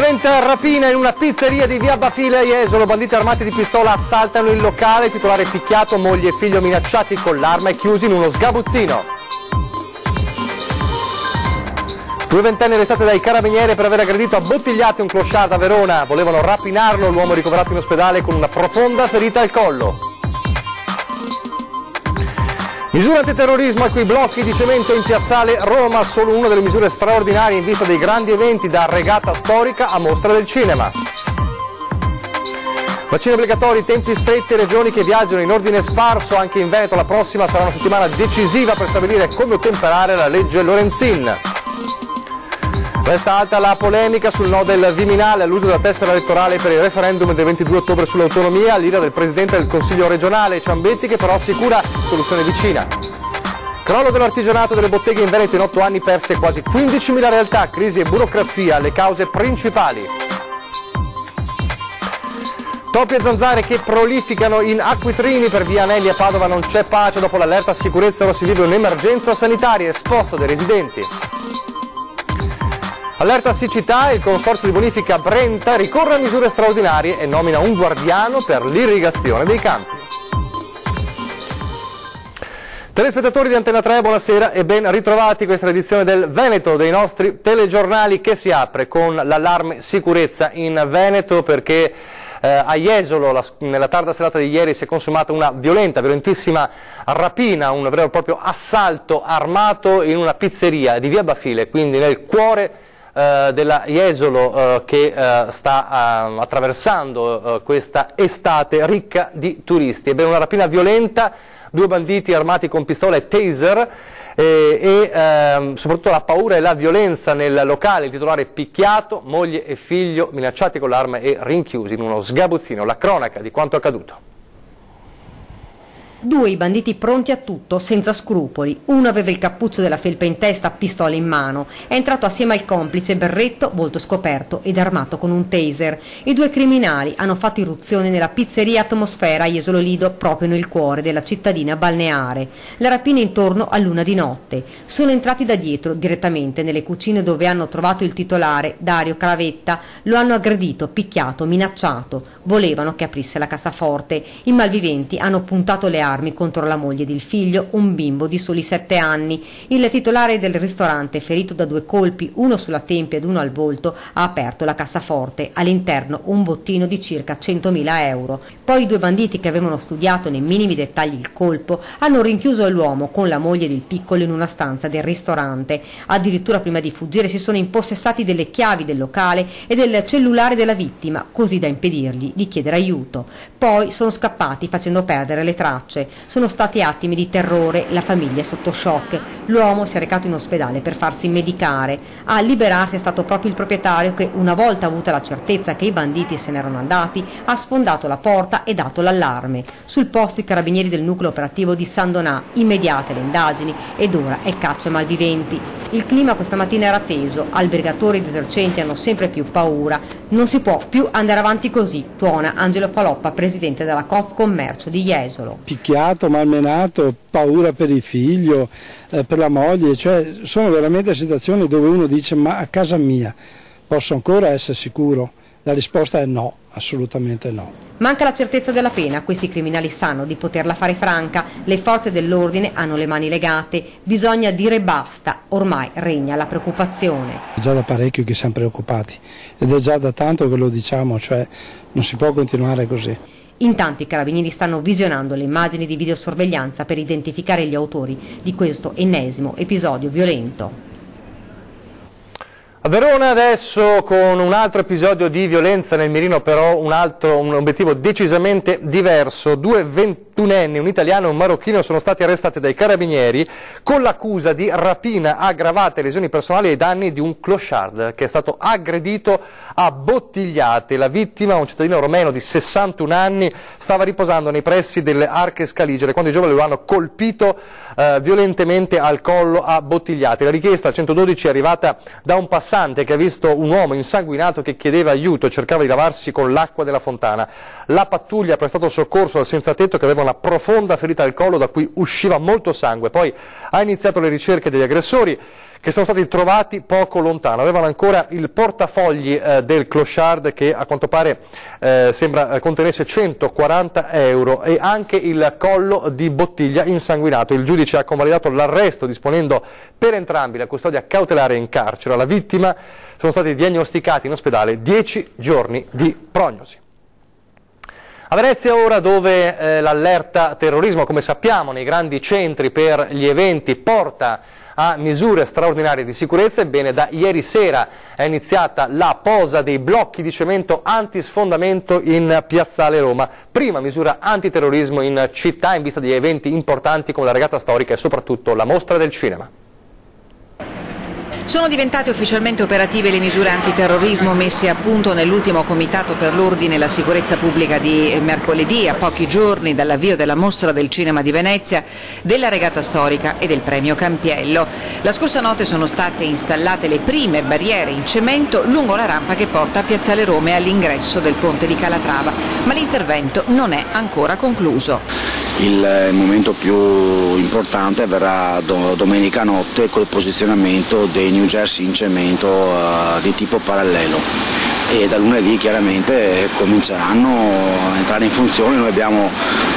Violenta rapina in una pizzeria di via Bafile a Jesolo, banditi armati di pistola assaltano il locale, titolare picchiato, moglie e figlio minacciati con l'arma e chiusi in uno sgabuzzino. Due ventenni arrestati dai carabinieri per aver aggredito a bottigliate un clochard a Verona, volevano rapinarlo, l'uomo ricoverato in ospedale con una profonda ferita al collo. Misura antiterrorismo a cui blocchi di cemento in piazzale Roma, solo una delle misure straordinarie in vista dei grandi eventi da regata storica a mostra del cinema. Vaccini obbligatori, tempi stretti, regioni che viaggiano in ordine sparso, anche in Veneto la prossima sarà una settimana decisiva per stabilire come ottemperare la legge Lorenzin. Resta alta la polemica sul no del Viminale all'uso della tessera elettorale per il referendum del 22 ottobre sull'autonomia, l'ira del Presidente del Consiglio regionale Ciambetti che però assicura soluzione vicina. Crollo dell'artigianato delle botteghe in Veneto in 8 anni perse quasi 15.000 realtà, crisi e burocrazia, le cause principali. Topi e zanzare che prolificano in acquitrini per via Anelli a Padova, non c'è pace dopo l'allerta sicurezza, ora si vive un'emergenza sanitaria, esposto dei residenti. Allerta siccità, il consorzio di bonifica Brenta ricorre a misure straordinarie e nomina un guardiano per l'irrigazione dei campi. Telespettatori di Antena 3, buonasera e ben ritrovati. Questa è l'edizione del Veneto dei nostri telegiornali che si apre con l'allarme sicurezza in Veneto perché a Jesolo nella tarda serata di ieri si è consumata una violentissima rapina, un vero e proprio assalto armato in una pizzeria di via Bafile, quindi nel cuore della Jesolo che sta attraversando questa estate ricca di turisti. Ebbene, una rapina violenta, due banditi armati con pistola e taser soprattutto la paura e la violenza nel locale, il titolare picchiato, moglie e figlio minacciati con l'arma e rinchiusi in uno sgabuzzino. La cronaca di quanto accaduto. Due i banditi pronti a tutto, senza scrupoli. Uno aveva il cappuccio della felpa in testa, pistola in mano. È entrato assieme al complice, berretto, volto scoperto ed armato con un taser. I due criminali hanno fatto irruzione nella pizzeria Atmosfera a Jesolo Lido, proprio nel cuore della cittadina balneare. La rapina intorno all'1 di notte. Sono entrati da dietro, direttamente nelle cucine dove hanno trovato il titolare, Dario Caravetta. Lo hanno aggredito, picchiato, minacciato. Volevano che aprisse la cassaforte. I malviventi hanno puntato le armi contro la moglie ed il figlio, un bimbo di soli 7 anni. Il titolare del ristorante, ferito da 2 colpi, uno sulla tempia ed uno al volto, ha aperto la cassaforte, all'interno un bottino di circa 100.000 euro. Poi i due banditi, che avevano studiato nei minimi dettagli il colpo, hanno rinchiuso l'uomo con la moglie del piccolo in una stanza del ristorante. Addirittura prima di fuggire si sono impossessati delle chiavi del locale e del cellulare della vittima, così da impedirgli di chiedere aiuto. Poi sono scappati facendo perdere le tracce. Sono stati attimi di terrore, la famiglia è sotto shock. L'uomo si è recato in ospedale per farsi medicare. A liberarsi è stato proprio il proprietario che, una volta avuta la certezza che i banditi se n'erano andati, ha sfondato la porta e dato l'allarme. Sul posto i carabinieri del nucleo operativo di San Donà, immediate le indagini ed ora è caccia ai malviventi. Il clima questa mattina era teso, albergatori ed esercenti hanno sempre più paura. Non si può più andare avanti così, tuona Angelo Faloppa, presidente della Confcommercio di Jesolo. Picchiato, malmenato, paura per il figlio, per la moglie, cioè sono veramente situazioni dove uno dice ma a casa mia posso ancora essere sicuro? La risposta è no, assolutamente no. Manca la certezza della pena, questi criminali sanno di poterla fare franca, le forze dell'ordine hanno le mani legate, bisogna dire basta, ormai regna la preoccupazione. È già da parecchio che siamo preoccupati ed è già da tanto che lo diciamo, cioè non si può continuare così. Intanto i carabinieri stanno visionando le immagini di videosorveglianza per identificare gli autori di questo ennesimo episodio violento. A Verona adesso con un altro episodio di violenza nel mirino, però un obiettivo decisamente diverso. Due ventunenni, un italiano e un marocchino, sono stati arrestati dai carabinieri con l'accusa di rapina aggravata e lesioni personali ai danni di un clochard che è stato aggredito a bottigliate. La vittima, un cittadino romeno di 61 anni, stava riposando nei pressi delle Arche Scaligere quando i giovani lo hanno colpito violentemente al collo a bottigliate. La richiesta al 112 è arrivata da un passante che ha visto un uomo insanguinato che chiedeva aiuto e cercava di lavarsi con l'acqua della fontana. La pattuglia ha prestato soccorso al senzatetto che aveva una profonda ferita al collo da cui usciva molto sangue. Poi ha iniziato le ricerche degli aggressori che sono stati trovati poco lontano. Avevano ancora il portafogli del clochard che a quanto pare sembra contenesse 140 euro e anche il collo di bottiglia insanguinato. Il giudice ha convalidato l'arresto disponendo per entrambi la custodia cautelare in carcere. Alla vittima sono stati diagnosticati in ospedale 10 giorni di prognosi. A Venezia ora, dove l'allerta terrorismo, come sappiamo, nei grandi centri per gli eventi porta a misure straordinarie di sicurezza. Ebbene, da ieri sera è iniziata la posa dei blocchi di cemento antisfondamento in Piazzale Roma, prima misura antiterrorismo in città in vista di eventi importanti come la regata storica e soprattutto la mostra del cinema. Sono diventate ufficialmente operative le misure antiterrorismo messe a punto nell'ultimo Comitato per l'Ordine e la Sicurezza Pubblica di mercoledì, a pochi giorni dall'avvio della Mostra del Cinema di Venezia, della regata storica e del premio Campiello. La scorsa notte sono state installate le prime barriere in cemento lungo la rampa che porta a Piazzale Roma e all'ingresso del ponte di Calatrava, ma l'intervento non è ancora concluso. Il momento più importante avverrà domenica notte col posizionamento dei New Jersey in cemento di tipo parallelo e da lunedì chiaramente cominceranno a entrare in funzione. Noi abbiamo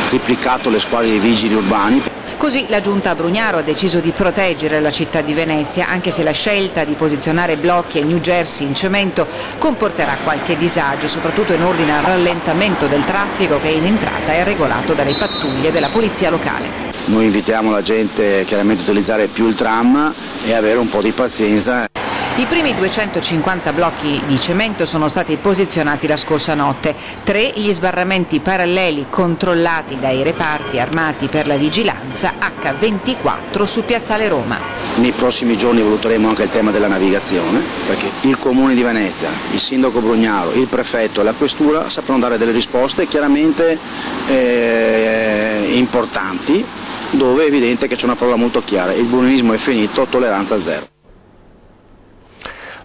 triplicato le squadre di vigili urbani. Così la Giunta a Brugnaro ha deciso di proteggere la città di Venezia, anche se la scelta di posizionare blocchi e New Jersey in cemento comporterà qualche disagio, soprattutto in ordine al rallentamento del traffico che in entrata è regolato dalle pattuglie della polizia locale. Noi invitiamo la gente chiaramente a utilizzare più il tram e avere un po' di pazienza. I primi 250 blocchi di cemento sono stati posizionati la scorsa notte, 3 gli sbarramenti paralleli controllati dai reparti armati per la vigilanza H24 su Piazzale Roma. Nei prossimi giorni valuteremo anche il tema della navigazione, perché il Comune di Venezia, il Sindaco Brugnaro, il Prefetto e la Questura sapranno dare delle risposte chiaramente importanti, dove è evidente che c'è una parola molto chiara: il bullismo è finito, tolleranza zero.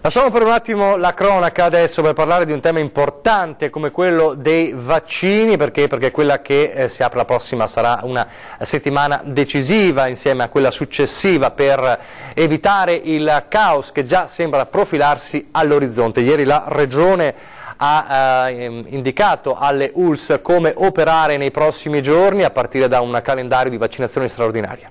Lasciamo per un attimo la cronaca adesso per parlare di un tema importante come quello dei vaccini, perché quella che si apre la prossima sarà una settimana decisiva insieme a quella successiva per evitare il caos che già sembra profilarsi all'orizzonte. Ieri la Regione ha indicato alle ULSS come operare nei prossimi giorni a partire da un calendario di vaccinazioni straordinaria.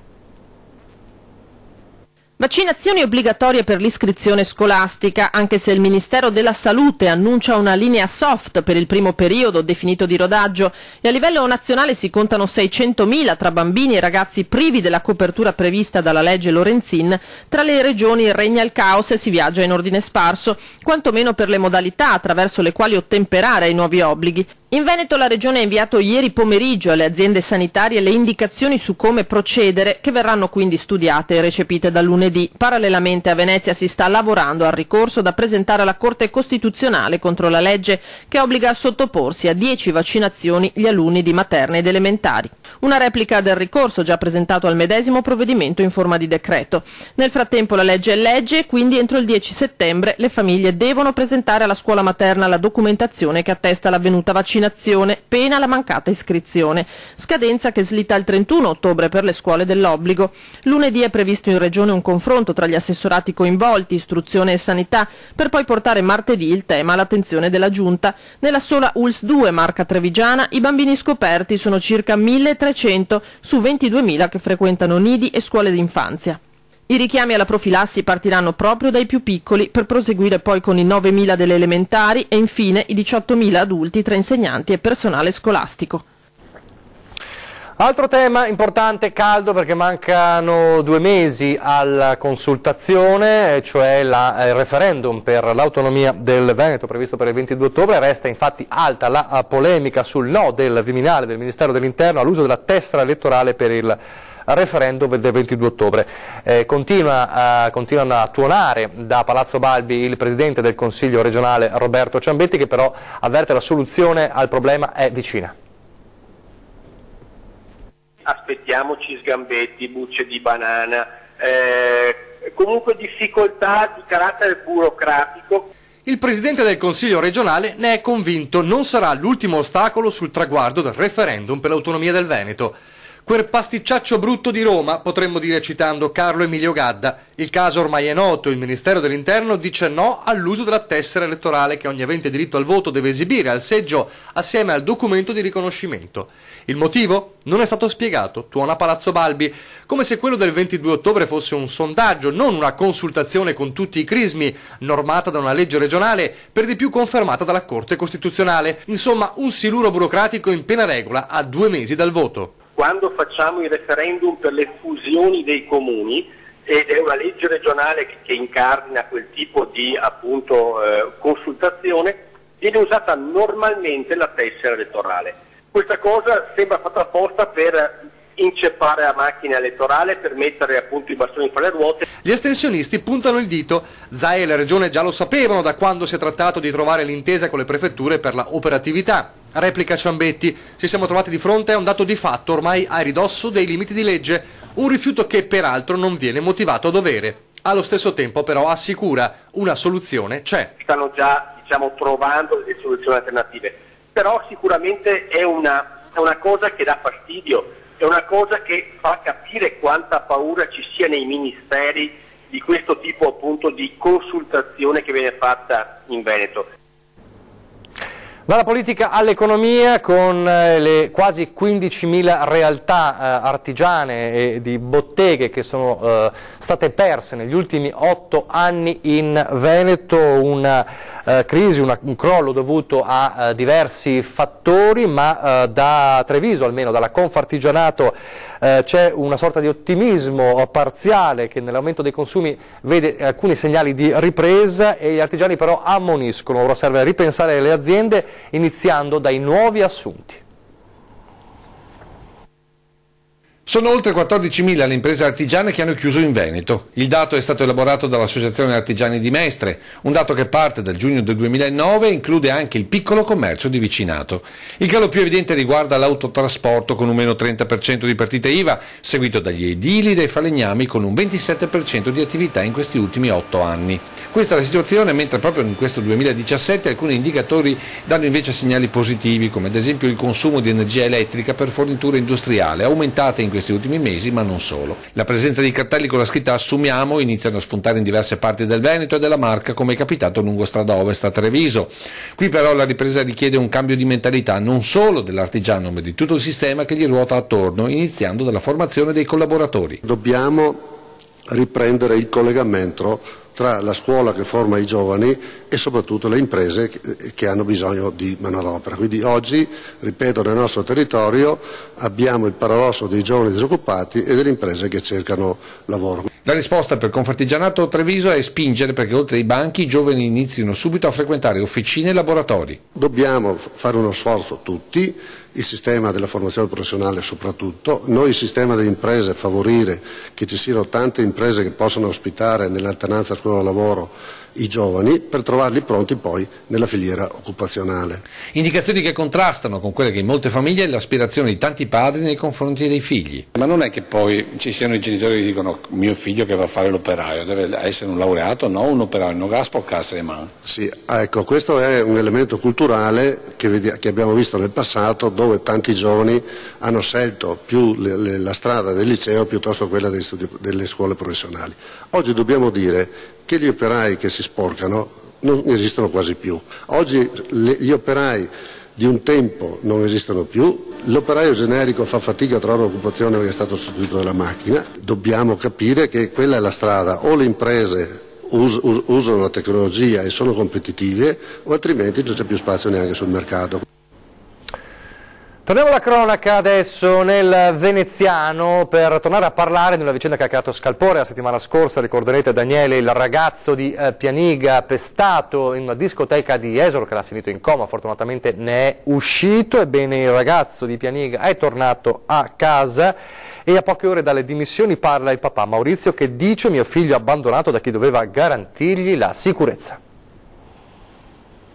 Vaccinazioni obbligatorie per l'iscrizione scolastica, anche se il Ministero della Salute annuncia una linea soft per il primo periodo definito di rodaggio e a livello nazionale si contano 600.000 tra bambini e ragazzi privi della copertura prevista dalla legge Lorenzin, tra le regioni regna il caos e si viaggia in ordine sparso, quantomeno per le modalità attraverso le quali ottemperare ai nuovi obblighi. In Veneto la Regione ha inviato ieri pomeriggio alle aziende sanitarie le indicazioni su come procedere, che verranno quindi studiate e recepite da lunedì. Parallelamente a Venezia si sta lavorando al ricorso da presentare alla Corte Costituzionale contro la legge che obbliga a sottoporsi a 10 vaccinazioni gli alunni di materne ed elementari. Una replica del ricorso già presentato al medesimo provvedimento in forma di decreto. Nel frattempo la legge è legge e quindi entro il 10 settembre le famiglie devono presentare alla scuola materna la documentazione che attesta l'avvenuta vaccinazione, pena la mancata iscrizione, scadenza che slitta al 31 ottobre per le scuole dell'obbligo. Lunedì è previsto in Regione un confronto tra gli assessorati coinvolti, istruzione e sanità, per poi portare martedì il tema all'attenzione della Giunta. Nella sola ULSS 2 Marca Trevigiana i bambini scoperti sono circa 1.300 su 22.000 che frequentano nidi e scuole d'infanzia. I richiami alla profilassi partiranno proprio dai più piccoli per proseguire poi con i 9.000 delle elementari e infine i 18.000 adulti tra insegnanti e personale scolastico. Altro tema importante, caldo, perché mancano 2 mesi alla consultazione, cioè il referendum per l'autonomia del Veneto previsto per il 22 ottobre. Resta infatti alta la polemica sul no del Viminale del Ministero dell'Interno all'uso della tessera elettorale per il referendum del 22 ottobre. Continuano a tuonare da Palazzo Balbi il Presidente del Consiglio regionale Roberto Ciambetti, che però avverte la soluzione al problema è vicina. Aspettiamoci sgambetti, bucce di banana, comunque difficoltà di carattere burocratico. Il Presidente del Consiglio regionale ne è convinto, non sarà l'ultimo ostacolo sul traguardo del referendum per l'autonomia del Veneto. Quel pasticciaccio brutto di Roma, potremmo dire citando Carlo Emilio Gadda. Il caso ormai è noto, il Ministero dell'Interno dice no all'uso della tessera elettorale che ogni avente diritto al voto deve esibire al seggio assieme al documento di riconoscimento. Il motivo? Non è stato spiegato, tuona Palazzo Balbi, come se quello del 22 ottobre fosse un sondaggio, non una consultazione con tutti i crismi, normata da una legge regionale, per di più confermata dalla Corte Costituzionale. Insomma, un siluro burocratico in piena regola a 2 mesi dal voto. Quando facciamo i referendum per le fusioni dei comuni, ed è una legge regionale che incardina quel tipo di consultazione, viene usata normalmente la tessera elettorale. Questa cosa sembra fatta apposta per inceppare la macchina elettorale, per mettere appunto i bastoni fra le ruote. Gli astensionisti puntano il dito. ZAI e la Regione già lo sapevano da quando si è trattato di trovare l'intesa con le prefetture per la operatività. Replica Ciambetti, ci siamo trovati di fronte a un dato di fatto ormai a ridosso dei limiti di legge, un rifiuto che peraltro non viene motivato a dovere. Allo stesso tempo però assicura una soluzione c'è. Stanno già trovando delle soluzioni alternative, però sicuramente è una cosa che dà fastidio, è una cosa che fa capire quanta paura ci sia nei ministeri di questo tipo appunto di consultazione che viene fatta in Veneto. Dalla politica all'economia, con le quasi 15.000 realtà artigiane e di botteghe che sono state perse negli ultimi 8 anni in Veneto, una crisi, un crollo dovuto a diversi fattori, ma da Treviso, almeno dalla Confartigianato, c'è una sorta di ottimismo parziale che nell'aumento dei consumi vede alcuni segnali di ripresa, e gli artigiani però ammoniscono. Ora serve ripensare le aziende iniziando dai nuovi assunti. Sono oltre 14.000 le imprese artigiane che hanno chiuso in Veneto. Il dato è stato elaborato dall'Associazione Artigiani di Mestre, un dato che parte dal giugno del 2009 e include anche il piccolo commercio di vicinato. Il calo più evidente riguarda l'autotrasporto con un meno 30% di partite IVA, seguito dagli edili e dai falegnami con un 27% di attività in questi ultimi 8 anni. Questa è la situazione, mentre proprio in questo 2017 alcuni indicatori danno invece segnali positivi, come ad esempio il consumo di energia elettrica per fornitura industriale, aumentate in questi ultimi mesi, ma non solo. La presenza di cartelli con la scritta "Assumiamo" iniziano a spuntare in diverse parti del Veneto e della Marca, come è capitato lungo strada Ovest a Treviso. Qui però la ripresa richiede un cambio di mentalità non solo dell'artigiano, ma di tutto il sistema che gli ruota attorno, iniziando dalla formazione dei collaboratori. Dobbiamo riprendere il collegamento tra la scuola che forma i giovani e soprattutto le imprese che hanno bisogno di manodopera. Quindi oggi, ripeto, nel nostro territorio abbiamo il paradosso dei giovani disoccupati e delle imprese che cercano lavoro. La risposta per Confartigianato Treviso è spingere perché oltre ai banchi i giovani inizino subito a frequentare officine e laboratori. Dobbiamo fare uno sforzo tutti, il sistema della formazione professionale soprattutto, noi il sistema delle imprese, favorire che ci siano tante imprese che possano ospitare nell'alternanza scuola-lavoro i giovani per trovarli pronti poi nella filiera occupazionale. Indicazioni che contrastano con quelle che in molte famiglie è l'aspirazione di tanti padri nei confronti dei figli. Ma non è che poi ci siano i genitori che dicono mio figlio che va a fare l'operaio, deve essere un laureato, no un operaio, non va a sporcarsi le mani. Sì, ecco, questo è un elemento culturale che abbiamo visto nel passato, dove tanti giovani hanno scelto più la strada del liceo piuttosto quella delle scuole professionali. Oggi dobbiamo dire che gli operai che si sporcano non esistono quasi più. Oggi gli operai di un tempo non esistono più, l'operaio generico fa fatica a trovare un'occupazione perché è stato sostituito dalla macchina. Dobbiamo capire che quella è la strada, o le imprese usano la tecnologia e sono competitive, o altrimenti non c'è più spazio neanche sul mercato. Torniamo alla cronaca adesso nel veneziano per tornare a parlare di una vicenda che ha creato scalpore la settimana scorsa. Ricorderete Daniele, il ragazzo di Pianiga, pestato in una discoteca di Jesolo, che era finito in coma, fortunatamente ne è uscito. Ebbene, il ragazzo di Pianiga è tornato a casa e a poche ore dalle dimissioni parla il papà Maurizio, che dice: mio figlio abbandonato da chi doveva garantirgli la sicurezza.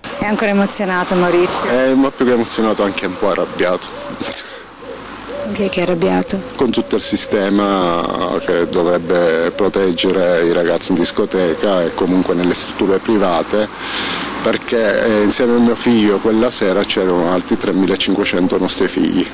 È ancora emozionato Maurizio? Ma più che emozionato, anche un po' arrabbiato. Che è arrabbiato? Con tutto il sistema che dovrebbe proteggere i ragazzi in discoteca e comunque nelle strutture private, perché insieme a mio figlio quella sera c'erano altri 3.500 nostri figli.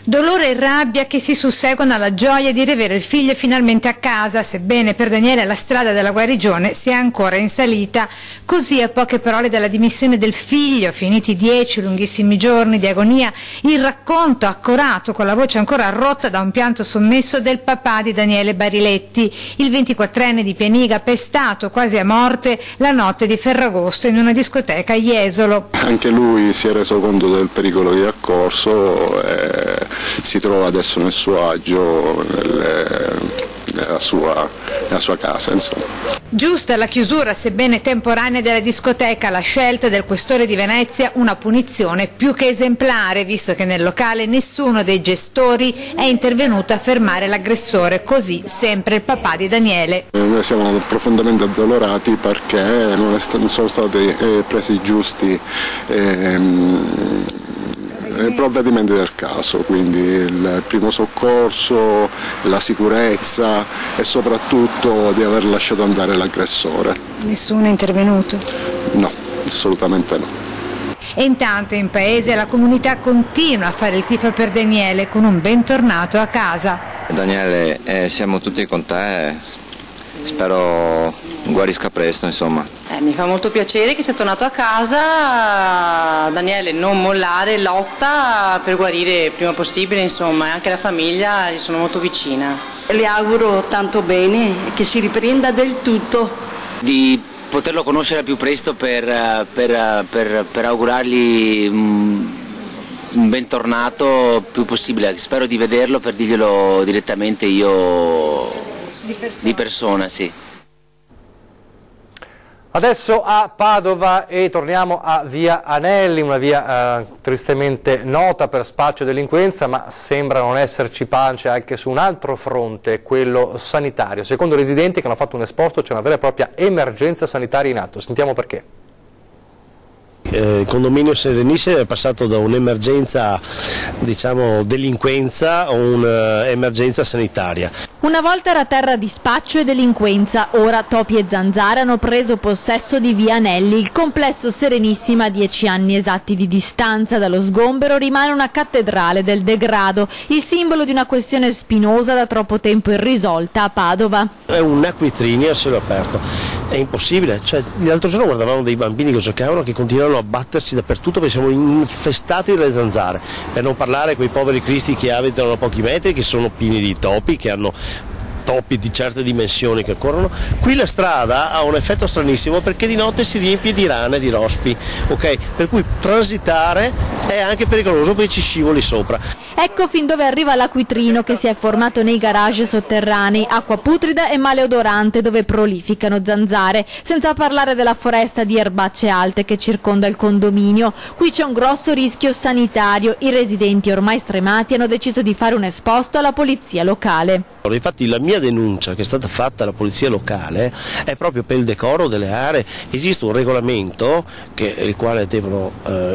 Dolore e rabbia che si susseguono alla gioia di riavere il figlio finalmente a casa, sebbene per Daniele la strada della guarigione sia ancora in salita. Così, a poche parole dalla dimissione del figlio, finiti 10 lunghissimi giorni di agonia, il racconto accorato con la voce ancora rotta da un pianto sommesso del papà di Daniele Bariletti, il 24enne di Pianiga, pestato quasi a morte la notte di Ferragosto in una discoteca a Jesolo. Anche lui si è reso conto del pericolo che gli è accorso e si trova adesso nel suo agio, nella sua casa, insomma. Giusta la chiusura, sebbene temporanea, della discoteca, la scelta del questore di Venezia, una punizione più che esemplare, visto che nel locale nessuno dei gestori è intervenuto a fermare l'aggressore, così sempre il papà di Daniele. Noi siamo profondamente addolorati perché non sono stati presi i giusti provvedimenti del caso, quindi il primo soccorso, la sicurezza e soprattutto di aver lasciato andare l'aggressore. Nessuno è intervenuto? No, assolutamente no. E intanto in paese la comunità continua a fare il tifo per Daniele con un bentornato a casa. Daniele, siamo tutti con te, spero guarisca presto, insomma. Mi fa molto piacere che sia tornato a casa. Daniele, non mollare, lotta per guarire il prima possibile, insomma, e anche la famiglia gli sono molto vicina. Le auguro tanto bene e che si riprenda del tutto. Di poterlo conoscere al più presto per augurargli un bentornato più possibile. Spero di vederlo per dirglielo direttamente io di persona, sì. Adesso a Padova e torniamo a via Anelli, una via tristemente nota per spaccio e delinquenza, ma sembra non esserci pace anche su un altro fronte, quello sanitario. Secondo i residenti che hanno fatto un esposto c'è una vera e propria emergenza sanitaria in atto. Sentiamo perché. Il condominio Serenissimo è passato da un'emergenza, diciamo, delinquenza a un'emergenza sanitaria. Una volta era terra di spaccio e delinquenza, ora topi e zanzare hanno preso possesso di via Anelli. Il complesso Serenissima, a 10 anni esatti di distanza dallo sgombero, rimane una cattedrale del degrado, il simbolo di una questione spinosa da troppo tempo irrisolta a Padova. È un acquitrinio a cielo aperto, è impossibile. L'altro giorno guardavamo dei bambini che giocavano che continuano a battersi dappertutto perché siamo infestati dalle zanzare, per non parlare quei poveri cristi che abitano a pochi metri, che sono pieni di topi, che hanno topi di certe dimensioni che corrono. Qui la strada ha un effetto stranissimo perché di notte si riempie di rane, di rospi, ok? Per cui transitare è anche pericoloso perché ci scivoli sopra. Ecco fin dove arriva l'acquitrino che si è formato nei garage sotterranei, acqua putrida e maleodorante dove prolificano zanzare, senza parlare della foresta di erbacce alte che circonda il condominio. Qui c'è un grosso rischio sanitario, i residenti ormai stremati hanno deciso di fare un esposto alla polizia locale. Infatti la mia denuncia che è stata fatta alla polizia locale è proprio per il decoro delle aree. Esiste un regolamento il quale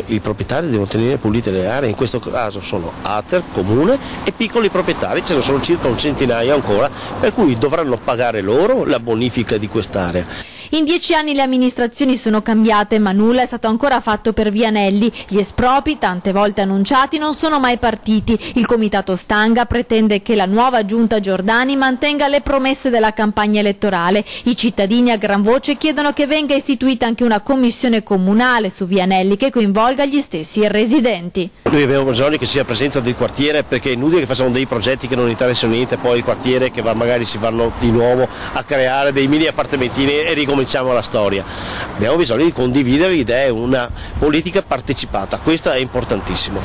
i proprietari devono tenere pulite le aree, in questo caso sono ATER, comune e piccoli proprietari, ce ne sono circa un centinaio ancora, per cui dovranno pagare loro la bonifica di quest'area. In 10 anni le amministrazioni sono cambiate, ma nulla è stato ancora fatto per via Anelli. Gli espropri, tante volte annunciati, non sono mai partiti. Il comitato Stanga pretende che la nuova giunta Giordani mantenga le promesse della campagna elettorale. I cittadini a gran voce chiedono che venga istituita anche una commissione comunale su via Anelli che coinvolga gli stessi residenti. Noi abbiamo bisogno che sia presenza del quartiere, perché è inutile che facciamo dei progetti che non interessano niente, poi il quartiere che magari si vanno di nuovo a creare dei mini appartamentini e ricominciamo la storia. Abbiamo bisogno di condividere l'idea e una politica partecipata, questo è importantissimo.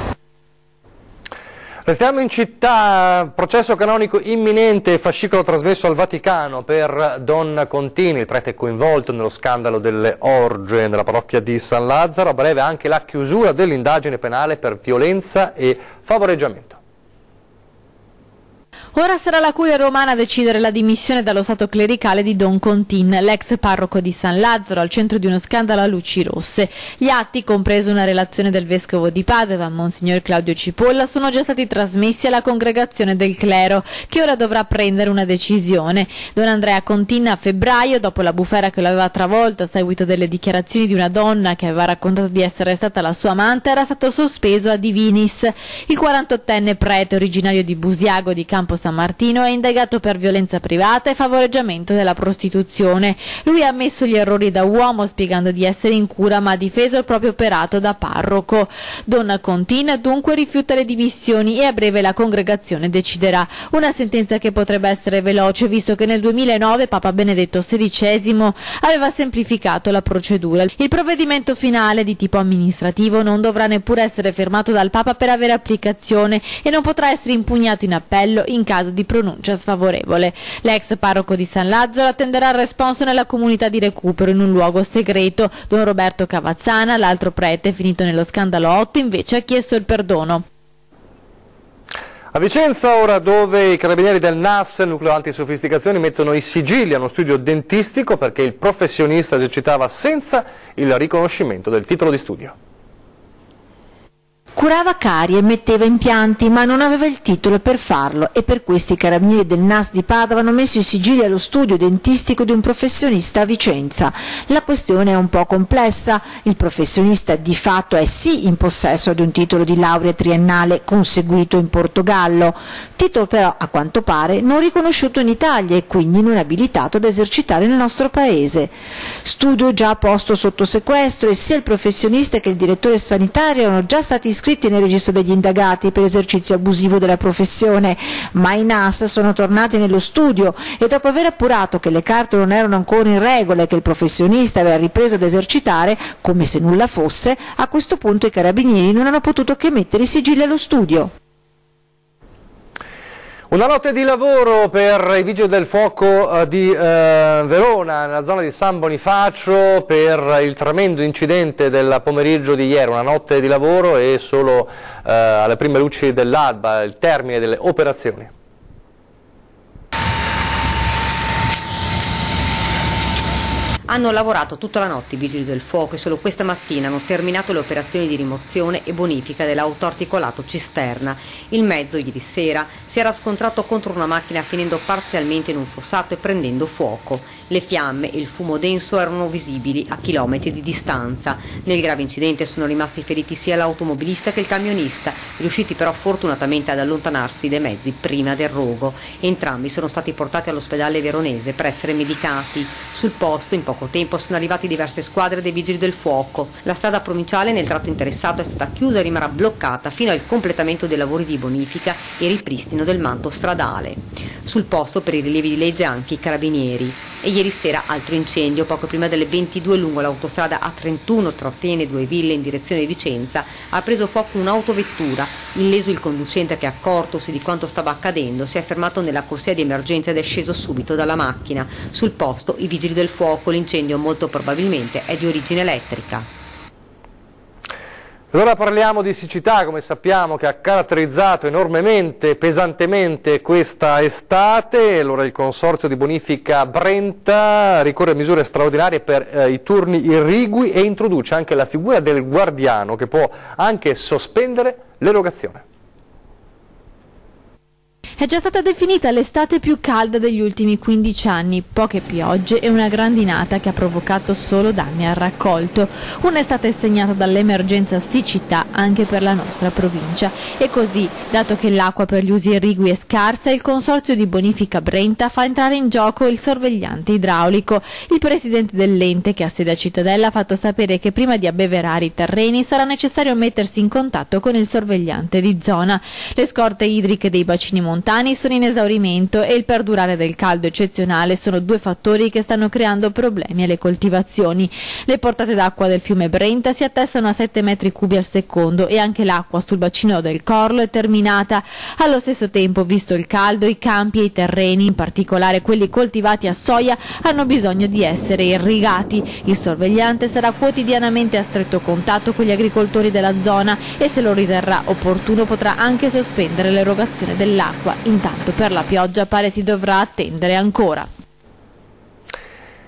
Restiamo in città, processo canonico imminente, fascicolo trasmesso al Vaticano per Don Contini, il prete coinvolto nello scandalo delle orge nella parrocchia di San Lazzaro, a breve anche la chiusura dell'indagine penale per violenza e favoreggiamento. Ora sarà la Curia romana a decidere la dimissione dallo stato clericale di Don Contin, l'ex parroco di San Lazzaro, al centro di uno scandalo a luci rosse. Gli atti, compreso una relazione del vescovo di Padova, Monsignor Claudio Cipolla, sono già stati trasmessi alla congregazione del clero, che ora dovrà prendere una decisione. Don Andrea Contin a febbraio, dopo la bufera che lo aveva travolto a seguito delle dichiarazioni di una donna che aveva raccontato di essere stata la sua amante, era stato sospeso a divinis. Il 48enne prete originario di Busiago di Campo San Martino è indagato per violenza privata e favoreggiamento della prostituzione. Lui ha ammesso gli errori da uomo, spiegando di essere in cura, ma ha difeso il proprio operato da parroco. Don Contin dunque rifiuta le dimissioni e a breve la congregazione deciderà. Una sentenza che potrebbe essere veloce, visto che nel 2009 Papa Benedetto XVI aveva semplificato la procedura. Il provvedimento finale di tipo amministrativo non dovrà neppure essere firmato dal Papa per avere applicazione e non potrà essere impugnato in appello in caso di pronuncia sfavorevole. L'ex parroco di San Lazzaro attenderà il responso nella comunità di recupero in un luogo segreto. Don Roberto Cavazzana, l'altro prete finito nello scandalo 8, invece ha chiesto il perdono. A Vicenza ora, dove i carabinieri del NAS, il nucleo antisofisticazioni, mettono i sigilli a uno studio dentistico perché il professionista esercitava senza il riconoscimento del titolo di studio. Curava carie e metteva impianti, ma non aveva il titolo per farlo e per questo i carabinieri del NAS di Padova hanno messo i sigilli allo studio dentistico di un professionista a Vicenza. La questione è un po' complessa. Il professionista di fatto è sì in possesso di un titolo di laurea triennale conseguito in Portogallo, titolo però a quanto pare non riconosciuto in Italia e quindi non abilitato ad esercitare nel nostro paese. Studio già posto sotto sequestro e sia il professionista che il direttore sanitario erano già stati iscritti nel registro degli indagati per esercizio abusivo della professione, ma i NAS sono tornati nello studio e dopo aver appurato che le carte non erano ancora in regola e che il professionista aveva ripreso ad esercitare come se nulla fosse, a questo punto i carabinieri non hanno potuto che mettere i sigilli allo studio. Una notte di lavoro per i vigili del fuoco di Verona, nella zona di San Bonifacio, per il tremendo incidente del pomeriggio di ieri. Una notte di lavoro e solo alle prime luci dell'alba, il termine delle operazioni. Hanno lavorato tutta la notte i vigili del fuoco e solo questa mattina hanno terminato le operazioni di rimozione e bonifica dell'autoarticolato cisterna. Il mezzo ieri sera si era scontrato contro una macchina finendo parzialmente in un fossato e prendendo fuoco. Le fiamme e il fumo denso erano visibili a chilometri di distanza. Nel grave incidente sono rimasti feriti sia l'automobilista che il camionista, riusciti però fortunatamente ad allontanarsi dai mezzi prima del rogo. Entrambi sono stati portati all'ospedale veronese per essere medicati. Sul posto in poco tempo sono arrivate diverse squadre dei vigili del fuoco. La strada provinciale nel tratto interessato è stata chiusa e rimarrà bloccata fino al completamento dei lavori di bonifica e ripristino del manto stradale. Sul posto per i rilievi di legge anche i carabinieri. E ieri sera altro incendio poco prima delle 22 lungo l'autostrada A31 tra Atene e Due Ville in direzione Vicenza. Ha preso fuoco un'autovettura. Illeso il conducente che, accortosi di quanto stava accadendo, si è fermato nella corsia di emergenza ed è sceso subito dalla macchina. Sul posto i vigili del fuoco. L'incendio molto probabilmente è di origine elettrica. Allora parliamo di siccità, come sappiamo, che ha caratterizzato enormemente, pesantemente questa estate. Allora il Consorzio di Bonifica Brenta ricorre a misure straordinarie per i turni irrigui e introduce anche la figura del guardiano che può anche sospendere l'erogazione. È già stata definita l'estate più calda degli ultimi 15 anni, poche piogge e una grandinata che ha provocato solo danni al raccolto. Un'estate segnata dall'emergenza siccità anche per la nostra provincia. E così, dato che l'acqua per gli usi irrigui è scarsa, il Consorzio di Bonifica Brenta fa entrare in gioco il sorvegliante idraulico. Il presidente dell'ente, che ha sede a Cittadella, ha fatto sapere che prima di abbeverare i terreni sarà necessario mettersi in contatto con il sorvegliante di zona. Le scorte idriche dei bacini montani sono in esaurimento e il perdurare del caldo eccezionale sono due fattori che stanno creando problemi alle coltivazioni. Le portate d'acqua del fiume Brenta si attestano a 7 metri cubi al secondo e anche l'acqua sul bacino del Corlo è terminata. Allo stesso tempo, visto il caldo, i campi e i terreni, in particolare quelli coltivati a soia, hanno bisogno di essere irrigati. Il sorvegliante sarà quotidianamente a stretto contatto con gli agricoltori della zona e, se lo riterrà opportuno, potrà anche sospendere l'erogazione dell'acqua Intanto per la pioggia pare si dovrà attendere ancora.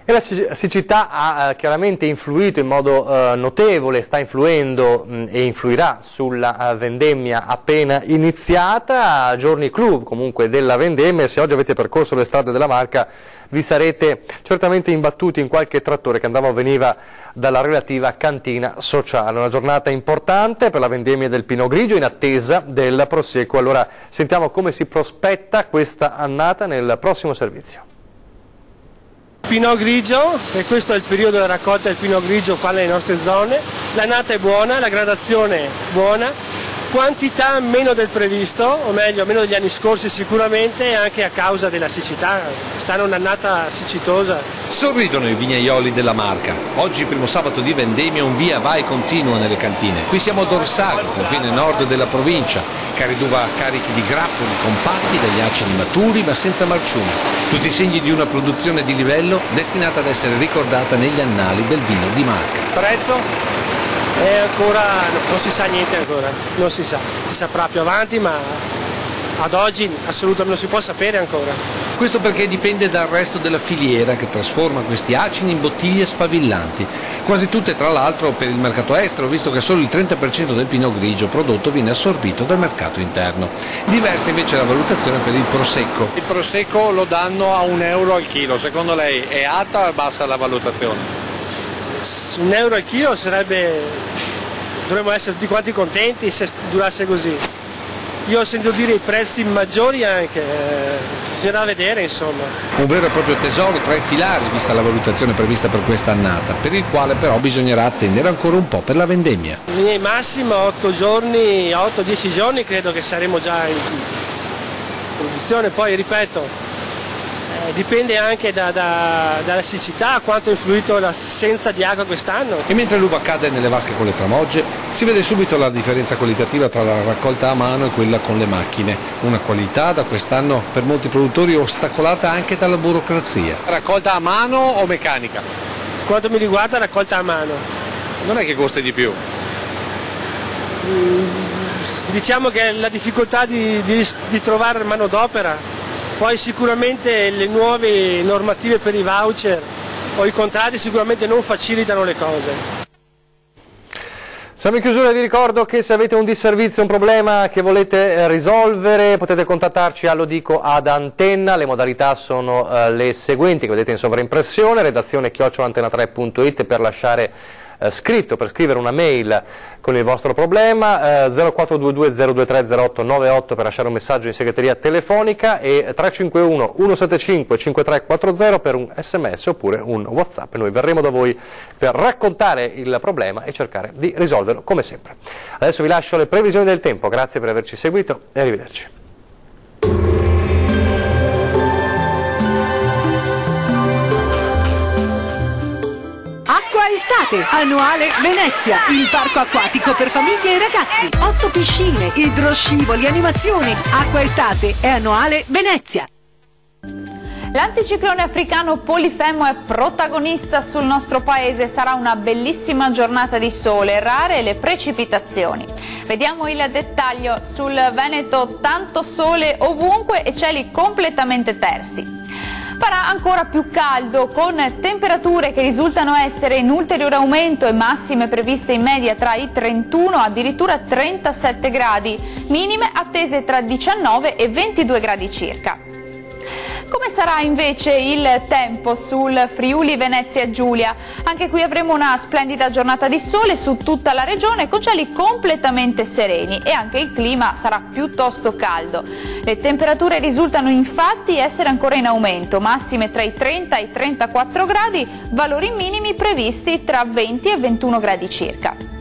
E la siccità ha chiaramente influito in modo notevole, sta influendo e influirà sulla vendemmia appena iniziata, giorni clou comunque della vendemmia. Se oggi avete percorso le strade della Marca vi sarete certamente imbattuti in qualche trattore che andava o veniva dalla relativa cantina sociale. Una giornata importante per la vendemmia del Pinot Grigio in attesa del prosieguo. Allora sentiamo come si prospetta questa annata nel prossimo servizio. Pinot Grigio, e questo è il periodo della raccolta del Pinot Grigio qua nelle nostre zone. L'annata è buona, la gradazione è buona, quantità meno del previsto, o meglio meno degli anni scorsi sicuramente, anche a causa della siccità. Quest'anno è un'annata siccitosa. Sorridono i vignaioli della Marca. Oggi, primo sabato di vendemmia, un via vai continuo nelle cantine. Qui siamo ad Orsago, confine nord della provincia. Carri d'uva carichi di grappoli compatti, degli aceri maturi ma senza marciume. Tutti i segni di una produzione di livello destinata ad essere ricordata negli annali del vino di Marca. Prezzo? È ancora, non si sa niente ancora, non si sa, si saprà più avanti, ma ad oggi assolutamente non si può sapere ancora. Questo perché dipende dal resto della filiera che trasforma questi acini in bottiglie sfavillanti, quasi tutte tra l'altro per il mercato estero, visto che solo il 30% del Pinot Grigio prodotto viene assorbito dal mercato interno. Diversa invece la valutazione per il Prosecco. Il Prosecco lo danno a €1 al chilo, secondo lei è alta o bassa la valutazione? €1 al chilo dovremmo essere tutti quanti contenti se durasse così. Io ho sentito dire i prezzi maggiori anche, bisognerà vedere insomma. Un vero e proprio tesoro tra i filari vista la valutazione prevista per questa annata, per il quale però bisognerà attendere ancora un po' per la vendemmia. In linea di massima 8-10 giorni credo che saremo già in produzione, poi ripeto, dipende anche dalla siccità, quanto ha influito l'assenza di acqua quest'anno. E mentre l'uva cade nelle vasche con le tramogge, si vede subito la differenza qualitativa tra la raccolta a mano e quella con le macchine. Una qualità da quest'anno per molti produttori ostacolata anche dalla burocrazia. Raccolta a mano o meccanica? Quanto mi riguarda raccolta a mano. Non è che costa di più? Diciamo che la difficoltà di trovare manodopera. Poi sicuramente le nuove normative per i voucher o i contratti sicuramente non facilitano le cose. Siamo in chiusura, vi ricordo che se avete un disservizio, un problema che volete risolvere, potete contattarci allo dico ad Antenna. Le modalità sono le seguenti che vedete in sovraimpressione: redazione @antena3.it per lasciare scritto, per scrivere una mail con il vostro problema, 0422 023 0898 per lasciare un messaggio in segreteria telefonica e 351 175 5340 per un sms oppure un WhatsApp. Noi verremo da voi per raccontare il problema e cercare di risolverlo come sempre. Adesso vi lascio le previsioni del tempo, grazie per averci seguito e arrivederci. Estate, annuale Venezia, il parco acquatico per famiglie e ragazzi. 8 piscine, idroscivoli, animazioni. Acqua estate è annuale Venezia. L'anticiclone africano Polifemo è protagonista sul nostro paese, sarà una bellissima giornata di sole, rare le precipitazioni. Vediamo il dettaglio: sul Veneto tanto sole ovunque e cieli completamente tersi. Farà ancora più caldo, con temperature che risultano essere in ulteriore aumento e massime previste in media tra i 31 addirittura 37 gradi, minime attese tra 19 e 22 gradi circa. Come sarà invece il tempo sul Friuli Venezia Giulia? Anche qui avremo una splendida giornata di sole su tutta la regione con cieli completamente sereni e anche il clima sarà piuttosto caldo. Le temperature risultano infatti essere ancora in aumento, massime tra i 30 e i 34 gradi, valori minimi previsti tra 20 e 21 gradi circa.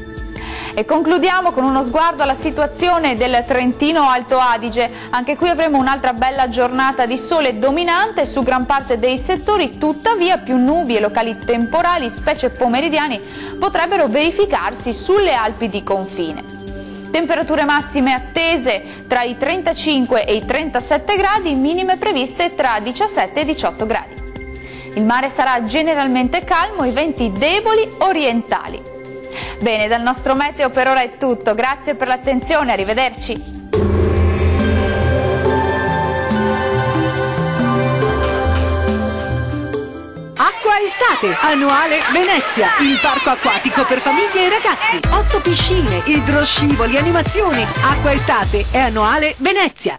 E concludiamo con uno sguardo alla situazione del Trentino Alto Adige. Anche qui avremo un'altra bella giornata di sole dominante su gran parte dei settori, tuttavia più nubi e locali temporali, specie pomeridiani, potrebbero verificarsi sulle Alpi di confine. Temperature massime attese tra i 35 e i 37 gradi, minime previste tra 17 e 18 gradi. Il mare sarà generalmente calmo, i venti deboli orientali. Bene, dal nostro meteo per ora è tutto, grazie per l'attenzione, arrivederci. Acqua Estate, annuale Venezia, il parco acquatico per famiglie e ragazzi. 8 piscine, idroscivoli, animazioni. Acqua Estate è annuale Venezia.